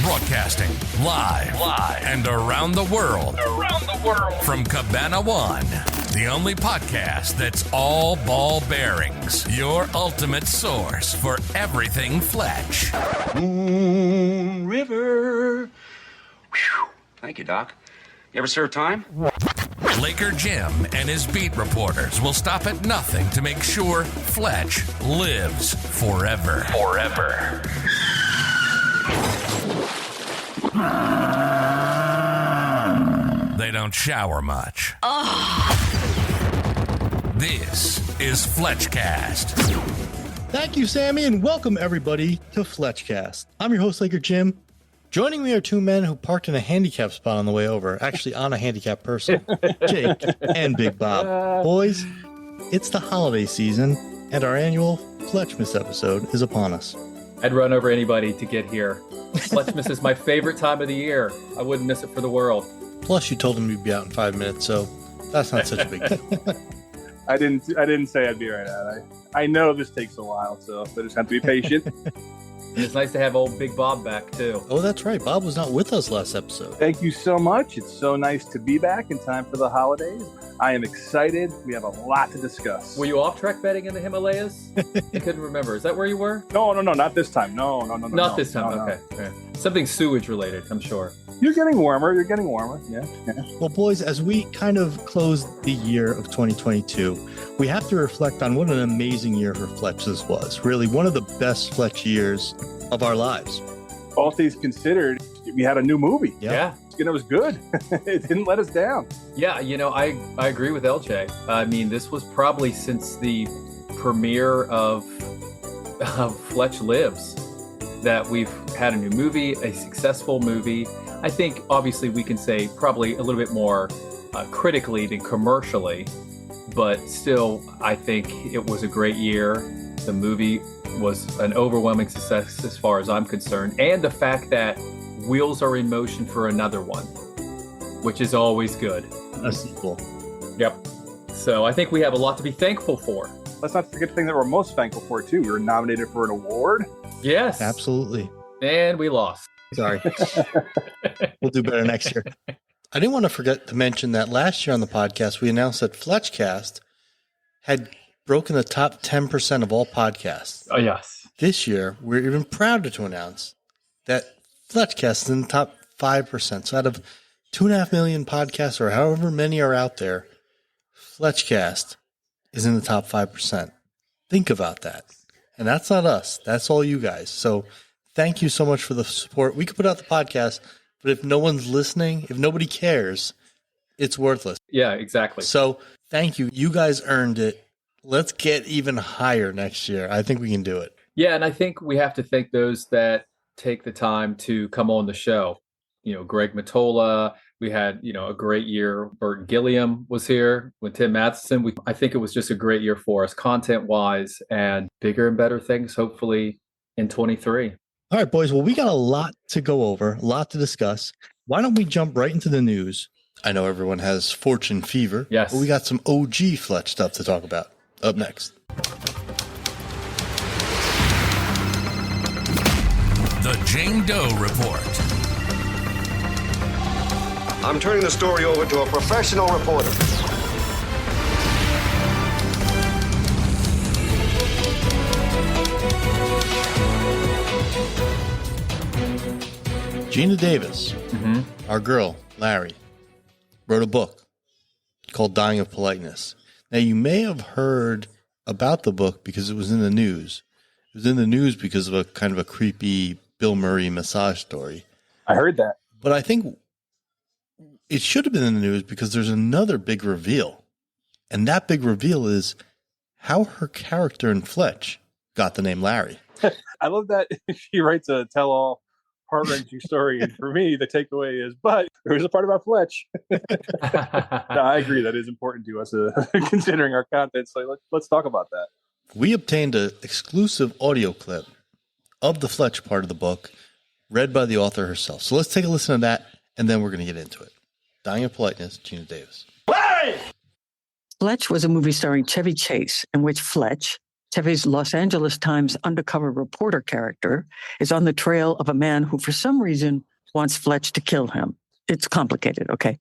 Broadcasting live and around the world. From Cabana One, the only podcast that's all ball bearings. Your ultimate source for everything Fletch. Moonriver. Whew. Thank you, Doc. You ever serve time? Laker Jim and his beat reporters will stop at nothing to make sure Fletch lives forever. They don't shower much. This is FletchCast. Thank you, Sammy, and welcome everybody to FletchCast. I'm your host, Laker Jim. Joining me are two men who parked in a handicap spot on the way over, actually on a handicapped person, Jake and Big Bob. Boys, it's the holiday season, and our annual Fletchmas episode is upon us. I'd run over anybody to get here. Fletchmas is my favorite time of the year. I wouldn't miss it for the world. Plus, you told him you'd be out in 5 minutes, so that's not such a big deal. I didn't say I'd be right out. I know this takes a while, so I just have to be patient. And it's nice to have old Big Bob back, too. Oh, that's right. Bob was not with us last episode. Thank you so much. It's so nice to be back in time for the holidays. I am excited. We have a lot to discuss. Were you off track betting in the Himalayas? I couldn't remember. Is that where you were? No, not this time. No. Not this time. Okay. Something sewage related, I'm sure. You're getting warmer. Yeah. Well, boys, as we kind of close the year of 2022, we have to reflect on what an amazing year for Fletch this was. Really, one of the best Fletch years of our lives. All things considered, we had a new movie. Yeah. And it was good. It didn't let us down. Yeah, I agree with LJ. I mean, this was probably since the premiere of Fletch Lives that we've had a new movie, a successful movie. I think, obviously, we can say probably a little bit more critically than commercially, but still, I think it was a great year. The movie was an overwhelming success as far as I'm concerned, and the fact that wheels are in motion for another one, which is always good. A sequel. Yep. So I think we have a lot to be thankful for. Let's not forget the thing that we're most thankful for, too. We were nominated for an award. Yes. Absolutely. And we lost. Sorry. We'll do better next year. I didn't want to forget to mention that last year on the podcast, we announced that FletchCast had broken the top 10% of all podcasts. Oh, yes. This year, we're even prouder to announce that FletchCast is in the top 5%. So out of 2.5 million podcasts, or however many are out there, FletchCast is in the top 5%. Think about that. And that's not us. That's all you guys. So thank you so much for the support. We could put out the podcast, but if no one's listening, if nobody cares, it's worthless. Yeah, exactly. So thank you. You guys earned it. Let's get even higher next year. I think we can do it. Yeah, and I think we have to thank those that take the time to come on the show. Greg Matola. We had, a great year. Bert Gilliam was here with Tim Matheson. I think it was just a great year for us, content-wise, and bigger and better things, hopefully, in 23. All right, boys. Well, we got a lot to go over, a lot to discuss. Why don't we jump right into the news? I know everyone has fortune fever. Yes. But we got some OG Fletch stuff to talk about. Up next. The Jane Doe Report. I'm turning the story over to a professional reporter. Geena Davis, our girl, Larry, wrote a book called Dying of Politeness. Now, you may have heard about the book because it was in the news. It was in the news because of a kind of a creepy Bill Murray massage story. I heard that. But I think it should have been in the news because there's another big reveal. And that big reveal is how her character in Fletch got the name Larry. I love that she writes a tell-all heart-wrenching story. And for me, the takeaway is, but there was a part about Fletch. No, I agree. That is important to us, considering our content. So let's talk about that. We obtained an exclusive audio clip of the Fletch part of the book read by the author herself. So let's take a listen to that, and then we're going to get into it. Dying of Politeness, Geena Davis. Fletch was a movie starring Chevy Chase in which Fletch, Teve's Los Angeles Times undercover reporter character is on the trail of a man who, for some reason, wants Fletch to kill him. It's complicated, okay?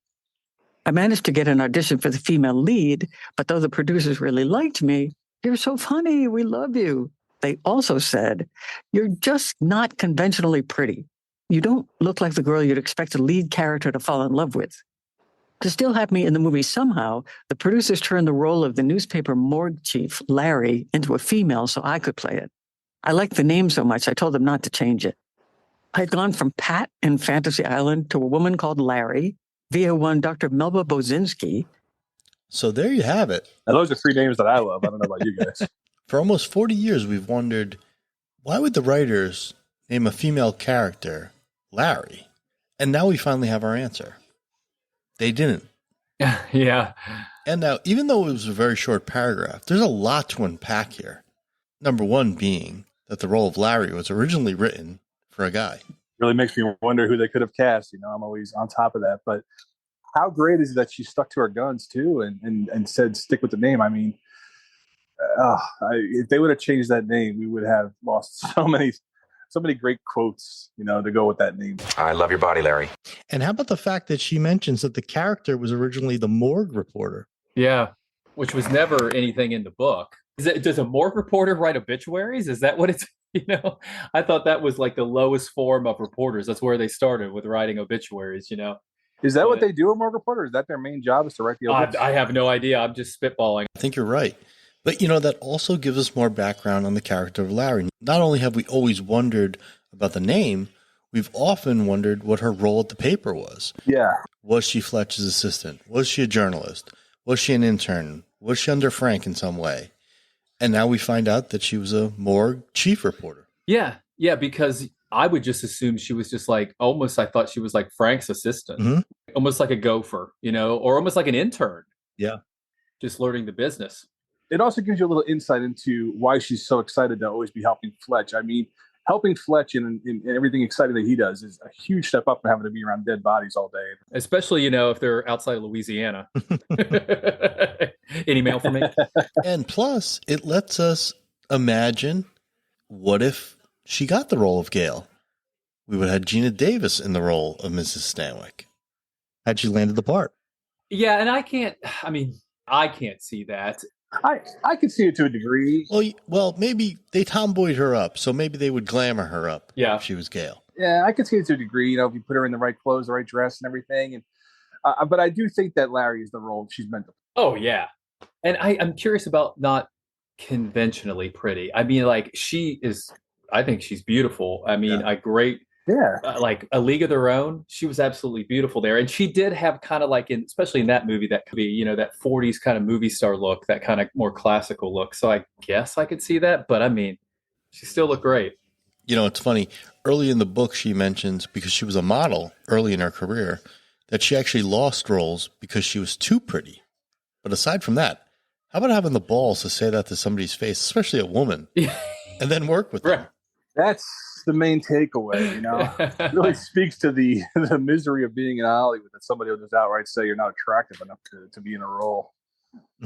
I managed to get an audition for the female lead, but though the producers really liked me, "You're so funny, we love you," they also said, "You're just not conventionally pretty. You don't look like the girl you'd expect a lead character to fall in love with." To still have me in the movie somehow, the producers turned the role of the newspaper morgue chief, Larry, into a female so I could play it. I liked the name so much, I told them not to change it. I had gone from Pat in Fantasy Island to a woman called Larry via one Dr. Melba Bozinski. So there you have it. Now, those are three names that I love. I don't know about you guys. For almost 40 years, we've wondered, why would the writers name a female character Larry? And now we finally have our answer. They didn't. Yeah. And now, even though it was a very short paragraph, there's a lot to unpack here. Number one being that the role of Larry was originally written for a guy. Really makes me wonder who they could have cast. You know, I'm always on top of that. But how great is it that she stuck to her guns, too, and said, stick with the name? I mean, if they would have changed that name, we would have lost so many great quotes, you know, to go with that name. I love your body, Larry. And how about the fact that she mentions that the character was originally the morgue reporter? Yeah, which was never anything in the book. Does a morgue reporter write obituaries? Is that what it's, you know? I thought that was like the lowest form of reporters. That's where they started, with writing obituaries, you know? Is that what they do, a morgue reporter? Is that their main job, is to write the obituaries? I have no idea. I'm just spitballing. I think you're right. But, you know, that also gives us more background on the character of Larry. Not only have we always wondered about the name, we've often wondered what her role at the paper was. Yeah. Was she Fletch's assistant? Was she a journalist? Was she an intern? Was she under Frank in some way? And now we find out that she was a morgue chief reporter. Yeah, because I would just assume she was just like, almost, I thought she was like Frank's assistant. Mm-hmm. Almost like a gopher, you know, or almost like an intern. Yeah. Just learning the business. It also gives you a little insight into why she's so excited to always be helping Fletch. I mean, helping Fletch in everything exciting that he does is a huge step up from having to be around dead bodies all day. Especially, you know, if they're outside of Louisiana. Any mail for me? And plus, it lets us imagine, what if she got the role of Gail? We would have had Geena Davis in the role of Mrs. Stanwyck had she landed the part. Yeah, and I can't see that. I could see it to a degree. Well, maybe they tomboyed her up, so maybe they would glamour her up if she was Gail. Yeah, I could see it to a degree, you know, if you put her in the right clothes, the right dress and everything. And but I do think that Larry is the role she's meant to play. Oh, yeah. And I'm curious about not conventionally pretty. I mean, like, I think she's beautiful. I mean, a great, like A League of Their Own. She was absolutely beautiful there. And she did have kind of like, especially in that movie, that could be, you know, that 40s kind of movie star look, that kind of more classical look. So I guess I could see that. But I mean, she still looked great. You know, it's funny. Early in the book, she mentions, because she was a model early in her career, that she actually lost roles because she was too pretty. But aside from that, how about having the balls to say that to somebody's face, especially a woman, and then work with them? That's the main takeaway, you know. It really speaks to the misery of being in Hollywood, that somebody will just outright say you're not attractive enough to be in a role.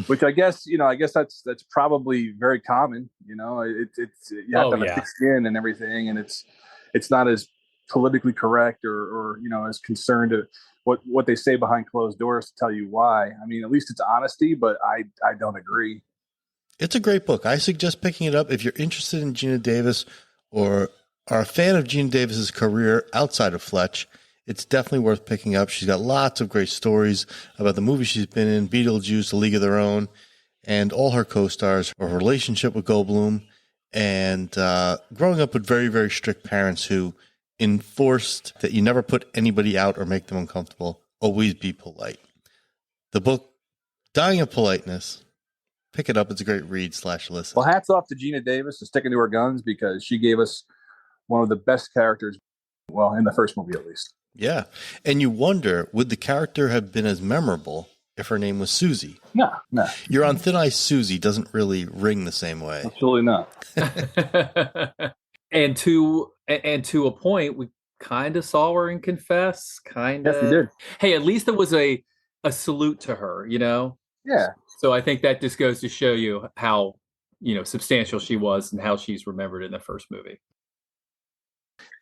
Which I guess that's probably very common. You know, it's you have to have thick skin and everything, and it's not as politically correct or you know, as concerned to what they say behind closed doors to tell you why. I mean, at least it's honesty, but I don't agree. It's a great book. I suggest picking it up if you're interested in Geena Davis or are a fan of Geena Davis's career outside of Fletch. It's definitely worth picking up. She's got lots of great stories about the movies she's been in, Beetlejuice, A League of Their Own, and all her co-stars, her relationship with Goldblum, and growing up with very, very strict parents who enforced that you never put anybody out or make them uncomfortable. Always be polite. The book, Dying of Politeness. Pick it up. It's a great read / listen. Well, hats off to Geena Davis for sticking to her guns, because she gave us one of the best characters, well, in the first movie at least. Yeah. And you wonder, would the character have been as memorable if her name was Susie? No. You're on thin ice, Susie doesn't really ring the same way. Absolutely not. And to a point, we kind of saw her in Confess. Kind of. Yes, we did. Hey, at least there was a salute to her, you know? Yeah. So I think that just goes to show you how substantial she was and how she's remembered in the first movie.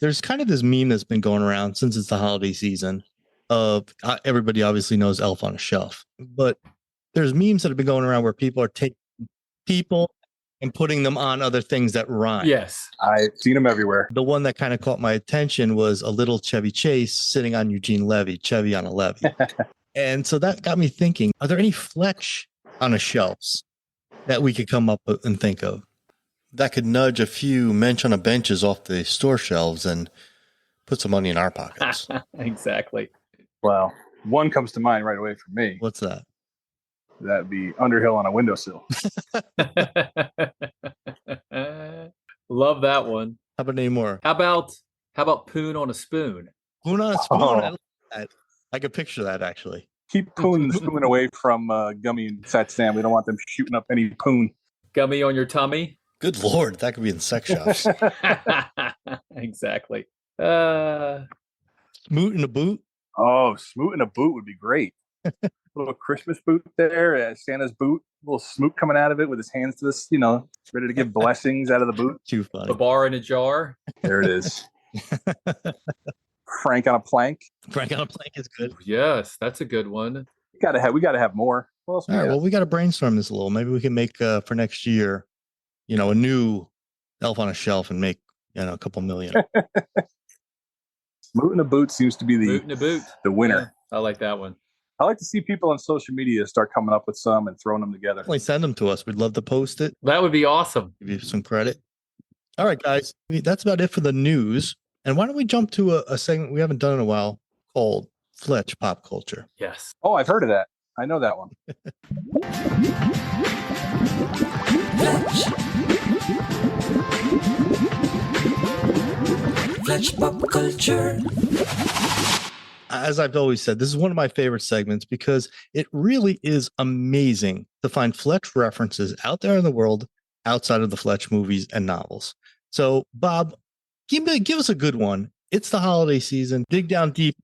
There's kind of this meme that's been going around since it's the holiday season of everybody obviously knows Elf on a Shelf, but there's memes that have been going around where people are taking people and putting them on other things that rhyme. Yes. I've seen them everywhere. The one that kind of caught my attention was a little Chevy Chase sitting on Eugene Levy, Chevy on a levee. And so that got me thinking, are there any Fletch on a shelves that we could come up with and think of that could nudge a few mensch on a benches off the store shelves and put some money in our pockets? Exactly. Well, one comes to mind right away for me. What's that? That'd be Underhill on a windowsill. Love that one. How about any more? How about Poon on a spoon? Poon on a spoon. Oh. I like that. I could picture that actually. Keep Poon the spoon away from Gummy and Fat Sam. We don't want them shooting up any Poon. Gummy on your tummy? Good Lord, that could be in sex shops. Exactly. Smoot in a boot. Oh, Smoot in a boot would be great. Little Christmas boot there, Santa's boot, little Smoot coming out of it with his hands to this, ready to give blessings out of the boot. Too funny. The bar in a jar. There it is. Frank on a plank. Frank on a plank is good. Yes, that's a good one. We gotta have more. What else? All right, well, we got to brainstorm this a little. Maybe we can make for next year, a new Elf on a Shelf and make a couple million. Smoot in a boot seems to be Boot in a boot. the winner. Yeah, I like that one. I like to see people on social media start coming up with some and throwing them together. Definitely send them to us. We'd love to post it. That would be awesome. Give you some credit. All right, guys. That's about it for the news. And why don't we jump to a segment we haven't done in a while called Fletch Pop Culture. Yes. Oh, I've heard of that. I know that one. Fletch Pop Culture. As I've always said, this is one of my favorite segments because it really is amazing to find Fletch references out there in the world outside of the Fletch movies and novels. So, Bob, give us a good one. It's the holiday season. Dig down deep.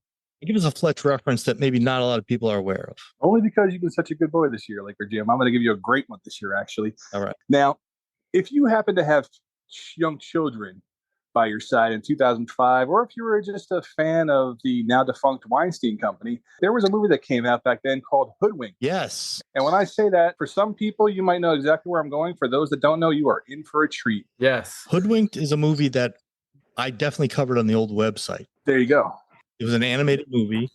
Give us a Fletch reference that maybe not a lot of people are aware of. Only because you've been such a good boy this year, Laker Jim. I'm going to give you a great one this year, actually. All right. Now, if you happen to have young children by your side in 2005, or if you were just a fan of the now defunct Weinstein Company, there was a movie that came out back then called Hoodwinked. Yes. And when I say that, for some people, you might know exactly where I'm going. For those that don't know, you are in for a treat. Yes. Hoodwinked is a movie that I definitely covered on the old website. There you go. It was an animated movie,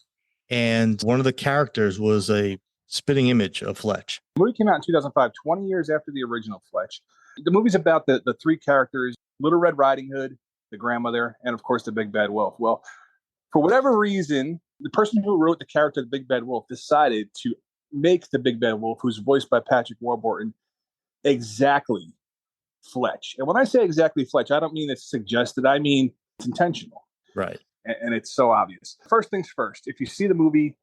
and one of the characters was a spitting image of Fletch. The movie came out in 2005, 20 years after the original Fletch. The movie's about the three characters, Little Red Riding Hood, the grandmother, and of course the Big Bad Wolf. Well, for whatever reason, the person who wrote the character of the Big Bad Wolf decided to make the Big Bad Wolf, who's voiced by Patrick Warburton, exactly Fletch. And when I say exactly Fletch, I don't mean it's suggested. I mean it's intentional. Right. And it's so obvious. First things first, if you see the movie,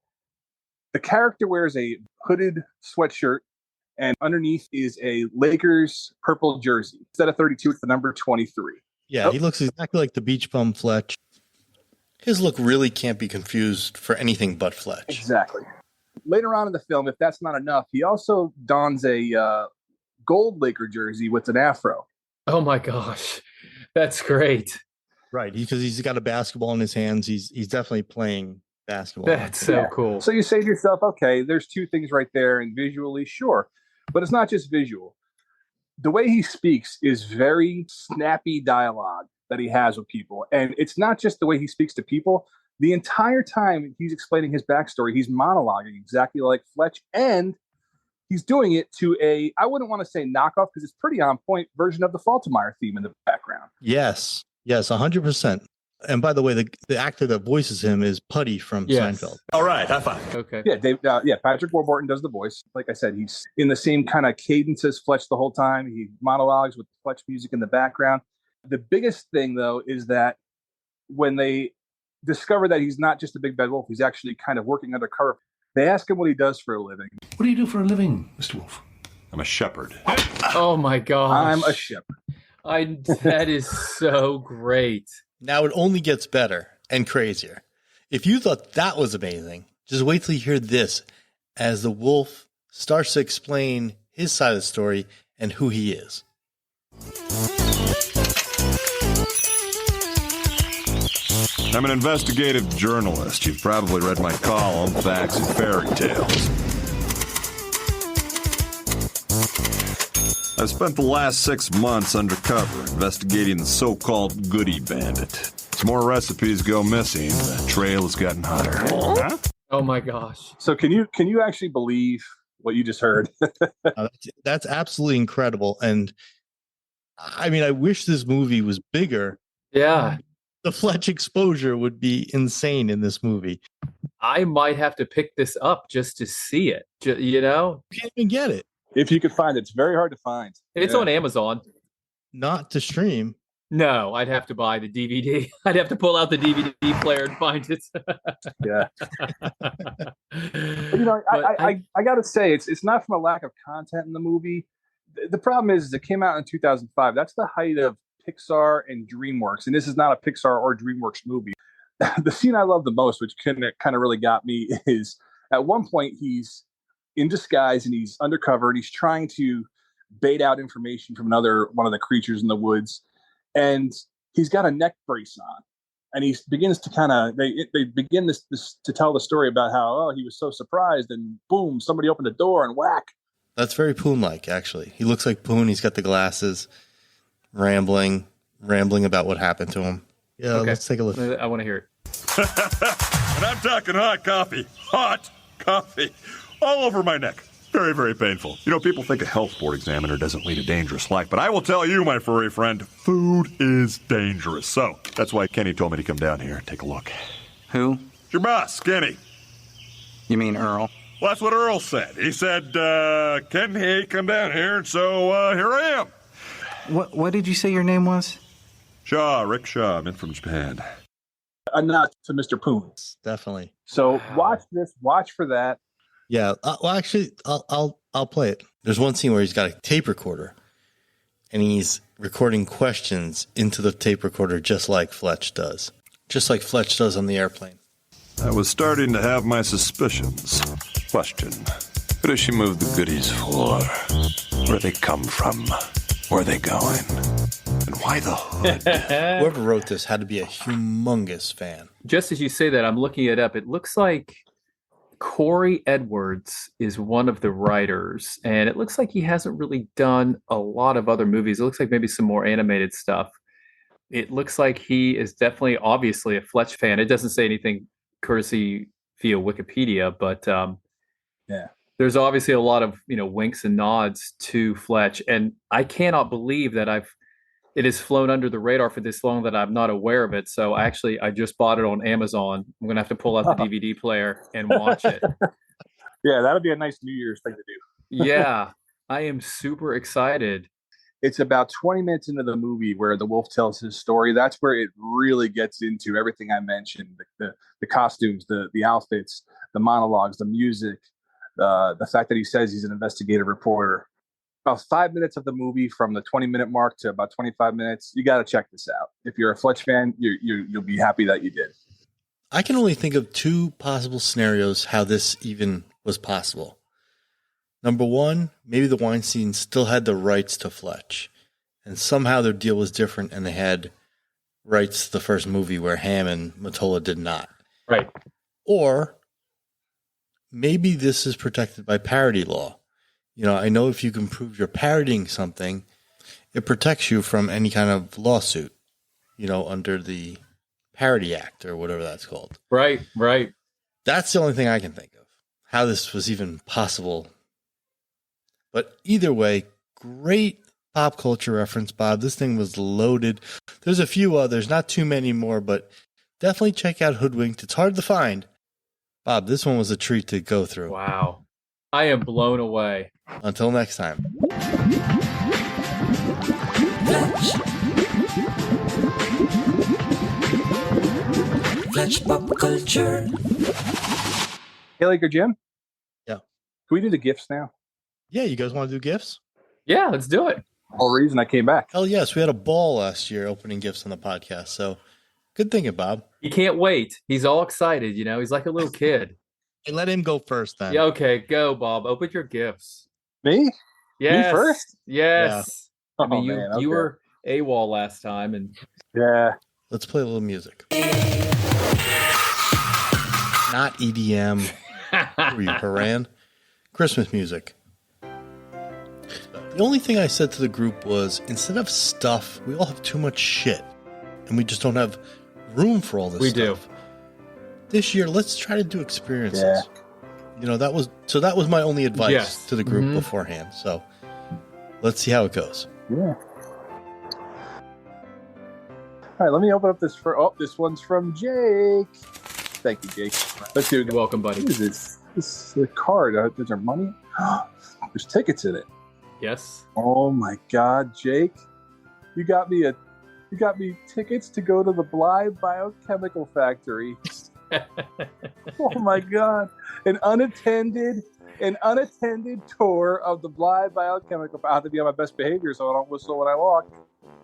the character wears a hooded sweatshirt, and underneath is a Lakers purple jersey. Instead of 32, it's the number 23. Yeah, He looks exactly like the Beach Bum Fletch. His look really can't be confused for anything but Fletch. Exactly. Later on in the film, if that's not enough, he also dons a gold Laker jersey with an afro. Oh my gosh. That's great. Right, because he's got a basketball in his hands. He's definitely playing basketball. That's so cool. So you say to yourself, okay, there's two things right there, and visually, sure. But it's not just visual. The way he speaks is very snappy dialogue that he has with people. And it's not just the way he speaks to people. The entire time he's explaining his backstory, he's monologuing exactly like Fletch. And he's doing it to I wouldn't want to say knockoff because it's pretty on point version of the Faltermeyer theme in the background. Yes, 100%. And by the way, the actor that voices him is Putty from Seinfeld. All right, high five. Okay. Yeah, Patrick Warburton does the voice. Like I said, he's in the same kind of cadence as Fletch the whole time. He monologues with Fletch music in the background. The biggest thing, though, is that when they discover that he's not just a Big Bad Wolf, he's actually kind of working undercover. They ask him what he does for a living. What do you do for a living, Mr. Wolf? I'm a shepherd. Oh my gosh. I'm a shepherd. That is so great. Now it only gets better and crazier. If you thought that was amazing, just wait till you hear this as the wolf starts to explain his side of the story and who he is. I'm an investigative journalist. You've probably read my column, Facts and Fairy Tales. I've spent the last 6 months undercover investigating the so-called Goody Bandit. As more recipes go missing, the trail has gotten hotter. Huh? Oh my gosh. So can you actually believe what you just heard? That's absolutely incredible. And I mean, I wish this movie was bigger. Yeah. The Fletch exposure would be insane in this movie. I might have to pick this up just to see it. You know? You can't even get it. If you could find it, it's very hard to find. It's on Amazon. Not to stream. No, I'd have to buy the DVD. I'd have to pull out the DVD player and find it. Yeah. You know, I got to say, it's not from a lack of content in the movie. The problem is it came out in 2005. That's the height of Pixar and DreamWorks, and this is not a Pixar or DreamWorks movie. The scene I love the most, which kind of really got me, is at one point he's in disguise and he's undercover and he's trying to bait out information from one of the creatures in the woods, and he's got a neck brace on, and he begins to they begin this to tell the story about how he was so surprised, and boom, somebody opened the door and whack. That's very Poon-like, actually. He looks like Poon. He's got the glasses, rambling about what happened to him. Yeah, okay. Let's take a look. I want to hear it. And I'm talking hot coffee, all over my neck. Very, very painful. You know, people think a health board examiner doesn't lead a dangerous life, but I will tell you, my furry friend, food is dangerous. So that's why Kenny told me to come down here and take a look. Who? It's your boss, Kenny. You mean Earl? Well, that's what Earl said. He said, Kenny, come down here, and so here I am. What did you say your name was? Shaw, Rick Shaw. I'm in from Japan. A nod to Mr. Poon. Definitely. So watch this. Watch for that. Yeah. Well, actually, I'll play it. There's one scene where he's got a tape recorder, and he's recording questions into the tape recorder, just like Fletch does on the airplane. I was starting to have my suspicions. Question: who does she move the goodies for? Where they come from? Where are they going? And why the hood? Whoever wrote this had to be a humongous fan. Just as you say that, I'm looking it up. It looks like Corey Edwards is one of the writers, and it looks like he hasn't really done a lot of other movies. It looks like maybe some more animated stuff. It looks like he is definitely, obviously, a Fletch fan. It doesn't say anything courtesy via Wikipedia, but yeah. There's obviously a lot of, winks and nods to Fletch, and I cannot believe that it has flown under the radar for this long that I'm not aware of it. So I just bought it on Amazon. I'm gonna have to pull out the DVD player and watch it. Yeah, that'd be a nice New Year's thing to do. Yeah, I am super excited. It's about 20 minutes into the movie where the wolf tells his story. That's where it really gets into everything I mentioned: the costumes, the outfits, the monologues, the music. The fact that he says he's an investigative reporter. About 5 minutes of the movie, from the 20-minute mark to about 25 minutes, you got to check this out. If you're a Fletch fan, you'll be happy that you did. I can only think of two possible scenarios how this even was possible. Number one, maybe the Weinsteins still had the rights to Fletch, and somehow their deal was different, and they had rights to the first movie where Ham and Mottola did not. Right. Or maybe this is protected by parody law. I know if you can prove you're parodying something, it protects you from any kind of lawsuit, under the Parody Act or whatever that's called. Right. That's the only thing I can think of, how this was even possible. But either way, great pop culture reference, Bob. This thing was loaded. There's a few others, not too many more, but definitely check out Hoodwinked. It's hard to find. Bob, this one was a treat to go through. Wow. I am blown away. Until next time. Fletch pop culture. Hey, Laker Jim? Yeah. Can we do the gifts now? Yeah, you guys want to do gifts? Yeah, let's do it. Whole reason I came back. Hell yes, we had a ball last year opening gifts on the podcast, so good thinking, Bob. He can't wait. He's all excited, He's like a little kid. Hey, let him go first then. Yeah, okay, go, Bob. Open your gifts. Me? Yes. Me first? Yes. I mean, man, you okay. were AWOL last time, and Yeah. Let's play a little music. Not EDM. Who are you, Haran? Christmas music. The only thing I said to the group was, instead of stuff, we all have too much shit. And we just don't have room for all this we stuff. do. This year, let's try to do experiences. Yeah. You know, that was my only advice Yes. to the group beforehand. So let's see how it goes. Yeah. All right, let me open up this this one's from Jake. Thank you, Jake. Let's do it. You're welcome, buddy. What is this? This is the card. Is there money? There's tickets in it. Yes. Oh my God, Jake! You got me tickets to go to the Bly Biochemical Factory. Oh my God! An unattended tour of the Bly Biochemical. I have to be on my best behavior so I don't whistle when I walk.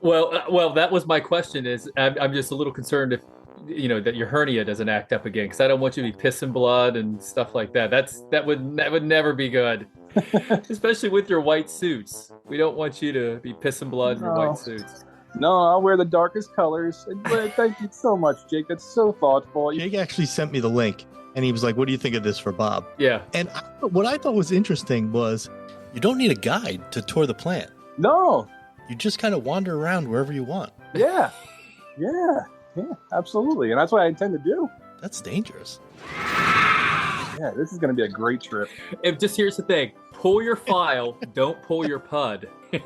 Well, that was my question. Is I'm just a little concerned if that your hernia doesn't act up again, because I don't want you to be pissing blood and stuff like that. That would never be good, especially with your white suits. We don't want you to be pissing blood in your white suits. No, I'll wear the darkest colors. And thank you so much, Jake. That's so thoughtful. Jake actually sent me the link, and he was like, "What do you think of this for Bob?" Yeah. And what I thought was interesting was, you don't need a guide to tour the plant. No. You just kind of wander around wherever you want. Yeah, absolutely. And that's what I intend to do. That's dangerous. Yeah, this is going to be a great trip. Just here's the thing. Pull your file. Don't pull your pud. All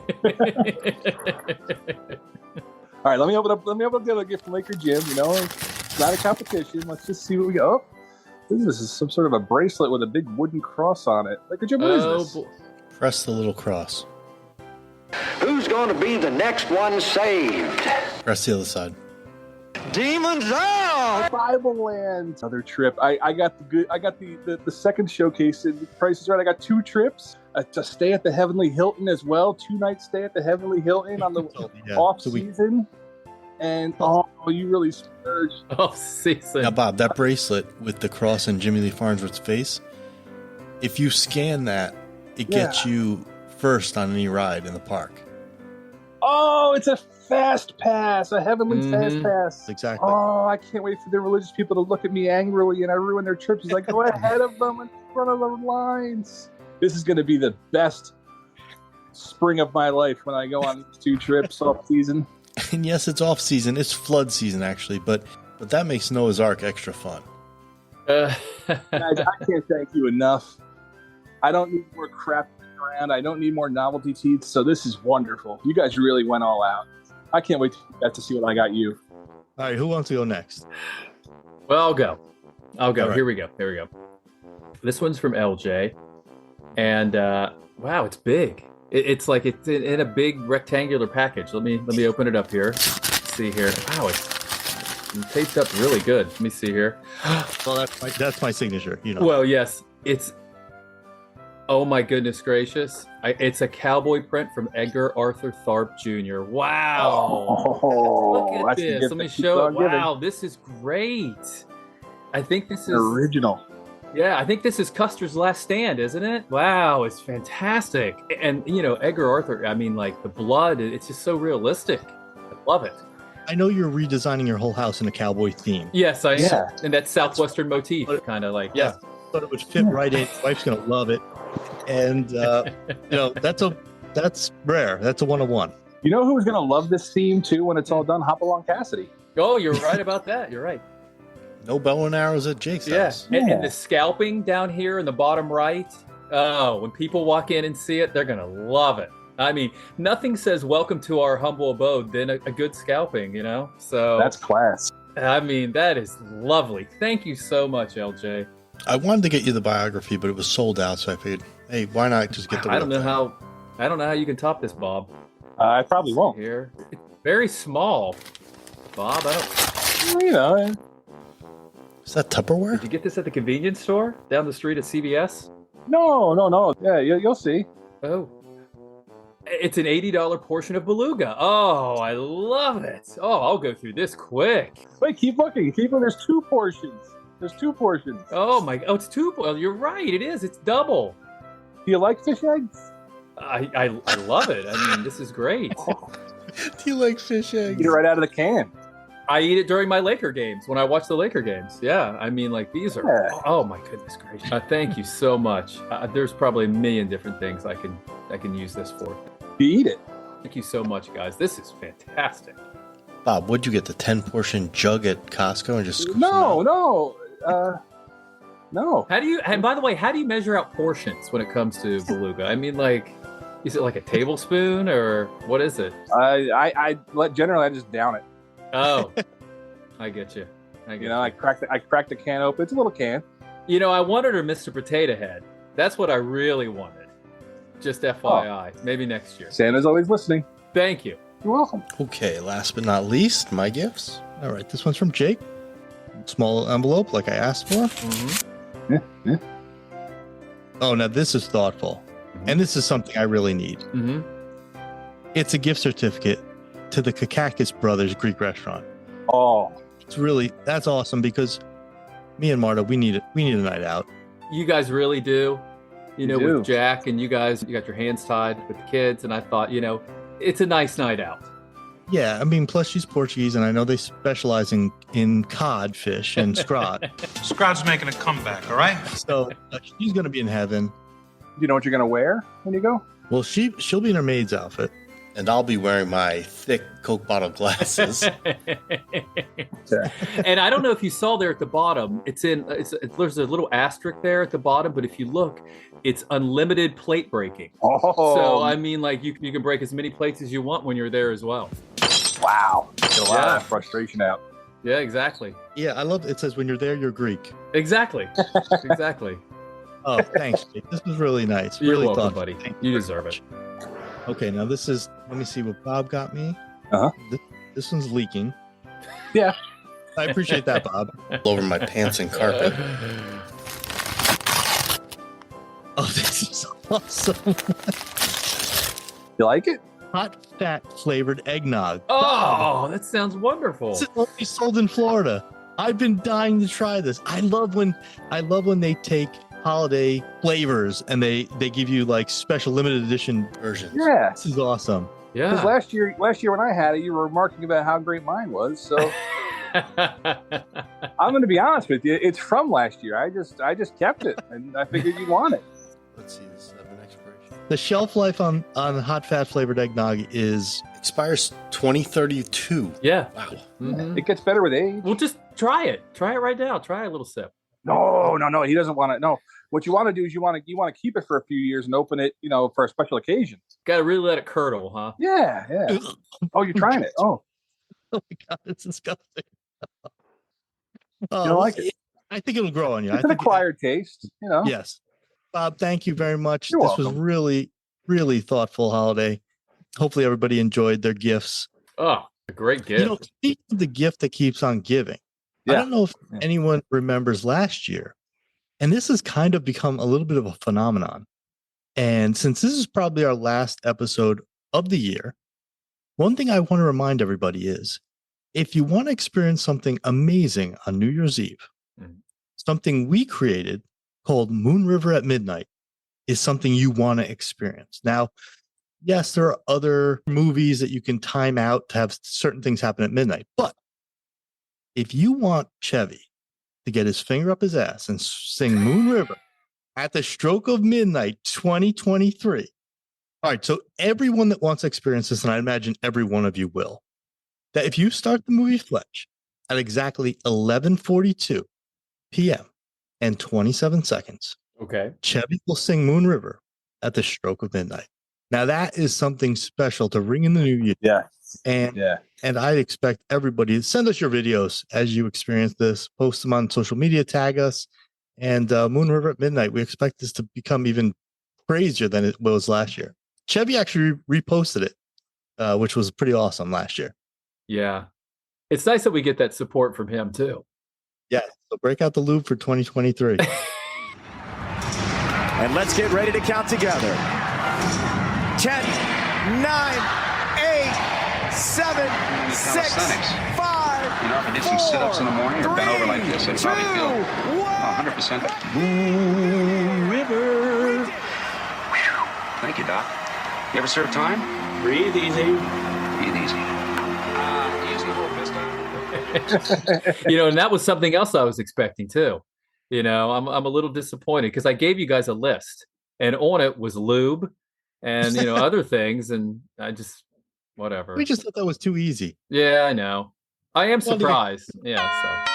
right, let me open up the other gift from Laker Jim. It's not a competition. Let's just see what we got. Oh, this is some sort of a bracelet with a big wooden cross on it. Laker Jim, what is this? Press the little cross. Who's going to be the next one saved? Press the other side. Demons out! Bible Land. Another trip. I got the second showcase. And the price is right. I got 2 trips. To stay at the Heavenly Hilton as well. 2-night stay at the Heavenly Hilton on the off season. And you really splurged. Off season. Now, Bob, that bracelet with the cross and Jimmy Lee Farnsworth's face, if you scan that, it gets you first on any ride in the park. Oh, it's a fast pass, a Heavenly fast pass. Exactly. Oh, I can't wait for the religious people to look at me angrily and I ruin their trips. It's like, go ahead of them in front of the lines. This is going to be the best spring of my life when I go on 2 trips off season. And yes, it's off season. It's flood season, actually, but that makes Noah's Ark extra fun. Guys, I can't thank you enough. I don't need more crap around. I don't need more novelty teeth. So this is wonderful. You guys really went all out. I can't wait to see what I got you. All right, who wants to go next? Well, I'll go. Right. Here we go. This one's from LJ, and wow, it's big. It's like it's in a big rectangular package. Let me open it up here. Let's see here. Wow, it's taped up really good. Let me see here. Well, that's my signature. Well, yes, it's. Oh my goodness gracious! It's a cowboy print from Edgar Arthur Tharpe Jr. Wow! Look at this. Let me show it. Wow, this is great. I think this is original. Yeah, I think this is Custer's Last Stand, isn't it? Wow, it's fantastic. And Edgar Arthur. I mean, like the blood. It's just so realistic. I love it. I know you're redesigning your whole house in a cowboy theme. Yes, I am. And that southwestern motif, kind of like Thought it would fit right in. Wife's gonna love it. And that's rare. That's a 101. You know who's gonna love this theme too when it's all done? Hopalong Cassidy. Oh, you're right about that. You're right. No bow and arrows at Jake's house. And the scalping down here in the bottom right. Oh, when people walk in and see it, they're gonna love it. I mean, nothing says "Welcome to our humble abode" than a good scalping. So that's class. I mean, that is lovely. Thank you so much, LJ. I wanted to get you the biography, but it was sold out, so I figured, hey, why not just get the I don't know how you can top this, Bob. I probably won't. Here, it's very small, Bob. Is that Tupperware? Did you get this at the convenience store down the street at CVS? No. Yeah, you'll see. Oh. It's an $80 portion of beluga. Oh, I love it. Oh, I'll go through this quick. Wait, keep looking. There's 2 portions. There's 2 portions. Oh, it's 2. Well, you're right. It is. It's double. Do you like fish eggs? I love it. I mean, this is great. Do you like fish eggs? Eat it right out of the can. I eat it during my Laker games when I watch the Laker games. Yeah, I mean, like these are. Yeah. Oh my goodness gracious! Thank you so much. There's probably a million different things I can use this for. You eat it. Thank you so much, guys. This is fantastic. Bob, would you get the 10-portion jug at Costco and just scoop some No, out? no. How do you? And by the way, how do you measure out portions when it comes to beluga? I mean, like, is it like a tablespoon or what is it? Generally I just down it. Oh, I get you. I crack the can open. It's a little can. I wanted her Mr. Potato Head. That's what I really wanted. Just FYI, maybe next year. Santa's always listening. Thank you. You're welcome. Okay, last but not least, my gifts. All right, this one's from Jake. Small envelope, like I asked for. Mm-hmm. Yeah. Oh, now this is thoughtful. Mm-hmm. And this is something I really need. Mm-hmm. It's a gift certificate to the Kakakis Brothers Greek restaurant. Oh, that's awesome because me and Marta, we need a night out. You guys really do. You do. With Jack and you guys, you got your hands tied with the kids, and I thought, it's a nice night out. Yeah, I mean, plus she's Portuguese, and I know they specialize in cod fish and scrod. Scrod's making a comeback, all right? So she's going to be in heaven. Do you know what you're going to wear when you go? Well, she'll be in her maid's outfit, and I'll be wearing my thick Coke bottle glasses. And I don't know if you saw there at the bottom, there's a little asterisk there at the bottom, but if you look, it's unlimited plate breaking. Oh. So, I mean, like you can break as many plates as you want when you're there as well. Wow. Get a lot of that frustration out. Yeah, exactly. Yeah, I love it says when you're there, you're Greek. Exactly. Exactly. Oh, thanks, Jake. This was really nice. You're really welcome, thoughtful. buddy. You deserve it. Okay, now this is, let me see what Bob got me. Uh-huh. This one's leaking. Yeah. I appreciate that, Bob. Over my pants and carpet. Oh, this is awesome. You like it? Hot fat flavored eggnog. Oh, that sounds wonderful. It's only sold in Florida. I've been dying to try this. I love when they take holiday flavors and they give you like special limited edition versions. Yeah. This is awesome. Yeah. Because last year when I had it, you were remarking about how great mine was. So I'm going to be honest with you. It's from last year. I just kept it, and I figured you'd want it. Let's see this expiration. The shelf life on hot fat flavored eggnog expires 2032. Yeah. Wow. Mm-hmm. It gets better with age. Well, just try it. Try it right now. Try a little sip. No. He doesn't want it. No. What you want to do is you want to keep it for a few years and open it, for a special occasion. Got to really let it curdle, huh? Yeah. Oh, you're trying it. Oh my God, it's disgusting. You don't like it? I think it'll grow on you. It's an acquired taste, Yes. Bob, thank you very much. You're this welcome. was really, really thoughtful holiday. Hopefully everybody enjoyed their gifts. Oh, a great gift. Speaking of the gift that keeps on giving, I don't know if anyone remembers last year, and this has kind of become a little bit of a phenomenon. And since this is probably our last episode of the year, one thing I want to remind everybody is, if you want to experience something amazing on New Year's Eve, something we created called Moonriver at Midnight is something you want to experience. Now, yes, there are other movies that you can time out to have certain things happen at midnight. But if you want Chevy to get his finger up his ass and sing Moonriver at the stroke of midnight 2023. All right, so everyone that wants to experience this, and I imagine every one of you will, that if you start the movie Fletch at exactly 11:42 p.m. and 27 seconds, okay, Chevy will sing Moonriver at the stroke of midnight. Now that is something special to ring in the new year. Yeah. And I expect everybody to send us your videos as you experience this, post them on social media, tag us, and Moonriver at Midnight. We expect this to become even crazier than it was last year. Chevy actually reposted it, which was pretty awesome last year. Yeah. It's nice that we get that support from him too. Yeah. So break out the lube for 2023. And let's get ready to count together. 10, 9, 8, 7, 6, 5, if I did some sit-ups in the morning or bent over like this, I'd probably feel 100%. Moonriver. Thank you, Doc. You ever serve time? Breathe easy. Breathe easy. Easy little pistol. And that was something else I was expecting too. I'm a little disappointed because I gave you guys a list, and on it was lube and other things, and I just whatever. We just thought that was too easy. Yeah, I know. I am surprised. Yeah, so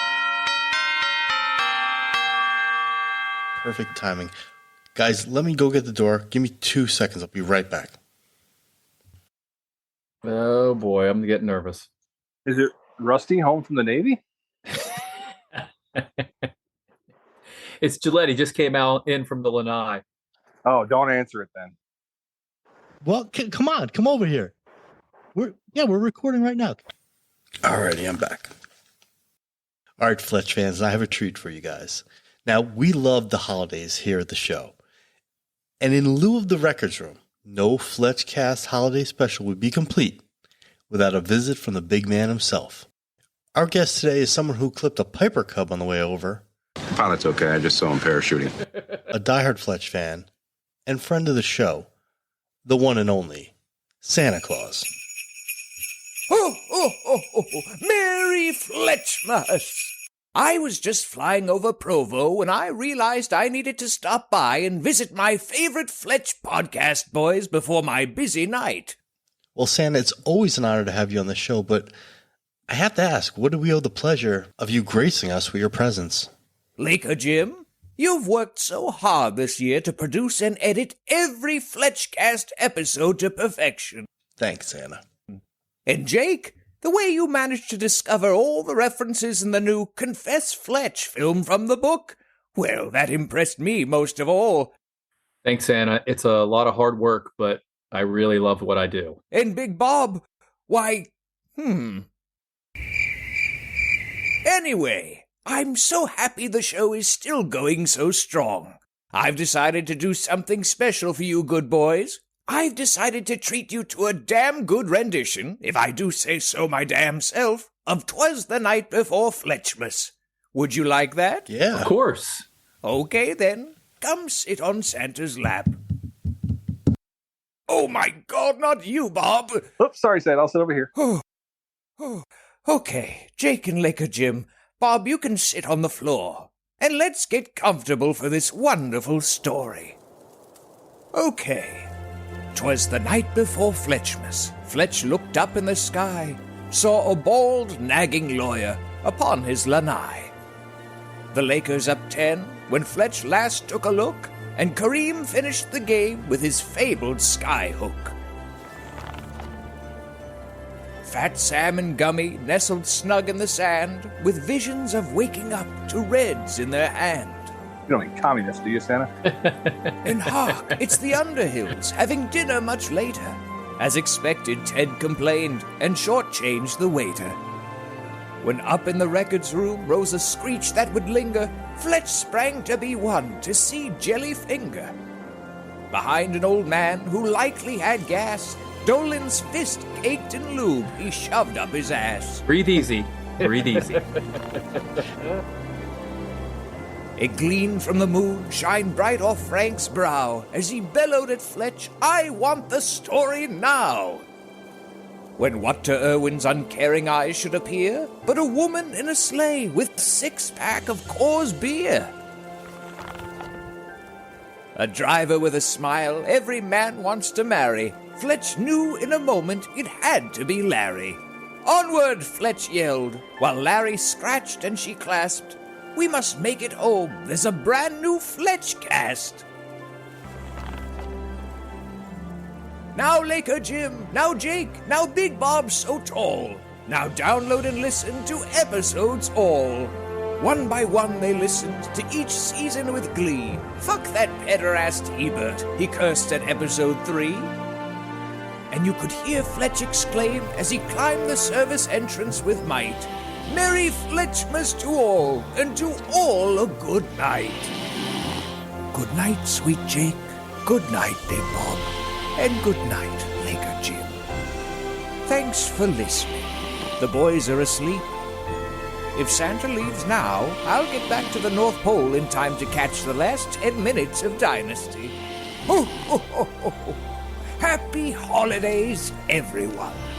perfect timing. Guys, let me go get the door. Give me 2 seconds. I'll be right back. Oh boy, I'm getting nervous. Is it Rusty home from the Navy? It's Gillette. He just came in from the Lanai. Oh, don't answer it then. Well, come on. Come over here. We're recording right now. Alrighty, I'm back. All right, Fletch fans, I have a treat for you guys. Now, we love the holidays here at the show. And in lieu of the records room, no FletchCast holiday special would be complete without a visit from the big man himself. Our guest today is someone who clipped a Piper Cub on the way over. Pilot's okay. I just saw him parachuting. A diehard Fletch fan and friend of the show, the one and only Santa Claus. Ho, ho, ho, ho, ho. Merry Fletchmas! I was just flying over Provo when I realized I needed to stop by and visit my favorite Fletch podcast boys before my busy night. Well, Santa, it's always an honor to have you on the show, but I have to ask, what do we owe the pleasure of you gracing us with your presence? Laker Jim, you've worked so hard this year to produce and edit every FletchCast episode to perfection. Thanks, Santa. And Jake, the way you managed to discover all the references in the new Confess Fletch film from the book, well, that impressed me most of all. Thanks, Santa. It's a lot of hard work, but I really love what I do. And Big Bob, why, Anyway, I'm so happy the show is still going so strong. I've decided to do something special for you good boys. I've decided to treat you to a damn good rendition, if I do say so my damn self, of 'Twas the Night Before Fletchmas. Would you like that? Yeah. Of course. Okay then, come sit on Santa's lap. Oh my God, not you, Bob! Oops, sorry, Santa. I'll sit over here. Okay, Jake and Laker Jim, Bob, you can sit on the floor. And let's get comfortable for this wonderful story. Okay. 'Twas the night before Fletchmas. Fletch looked up in the sky, saw a bald, nagging lawyer upon his lanai. The Lakers up 10 when Fletch last took a look, and Kareem finished the game with his fabled skyhook. Fat Sam and Gummy nestled snug in the sand, with visions of waking up to Reds in their hand. You don't eat communists, do you, Santa? And hark, it's the Underhills, having dinner much later. As expected, Ted complained and shortchanged the waiter. When up in the records room rose a screech that would linger, Fletch sprang to be one to see Jellyfinger. Behind an old man who likely had gas, Dolan's fist caked in lube he shoved up his ass. Breathe easy. Breathe easy. A gleam from the moon shined bright off Frank's brow as he bellowed at Fletch, "I want the story now!" When what to Irwin's uncaring eyes should appear but a woman in a sleigh with a 6-pack of Coors beer. A driver with a smile every man wants to marry. Fletch knew in a moment it had to be Larry. "Onward!" Fletch yelled, while Larry scratched and she clasped, "We must make it home, there's a brand new FletchCast." Now Laker Jim, now Jake, now Big Bob so tall. Now download and listen to episodes all. One by one they listened to each season with glee. "Fuck that pederast Ebert," he cursed at episode 3. And you could hear Fletch exclaim as he climbed the service entrance with might, "Merry Fletchmas to all, and to all a good night." Good night, sweet Jake. Good night, Big Bob. And good night, Laker Jim. Thanks for listening. The boys are asleep. If Santa leaves now, I'll get back to the North Pole in time to catch the last 10 minutes of Dynasty. Ho, ho, ho, ho, ho. Happy holidays, everyone.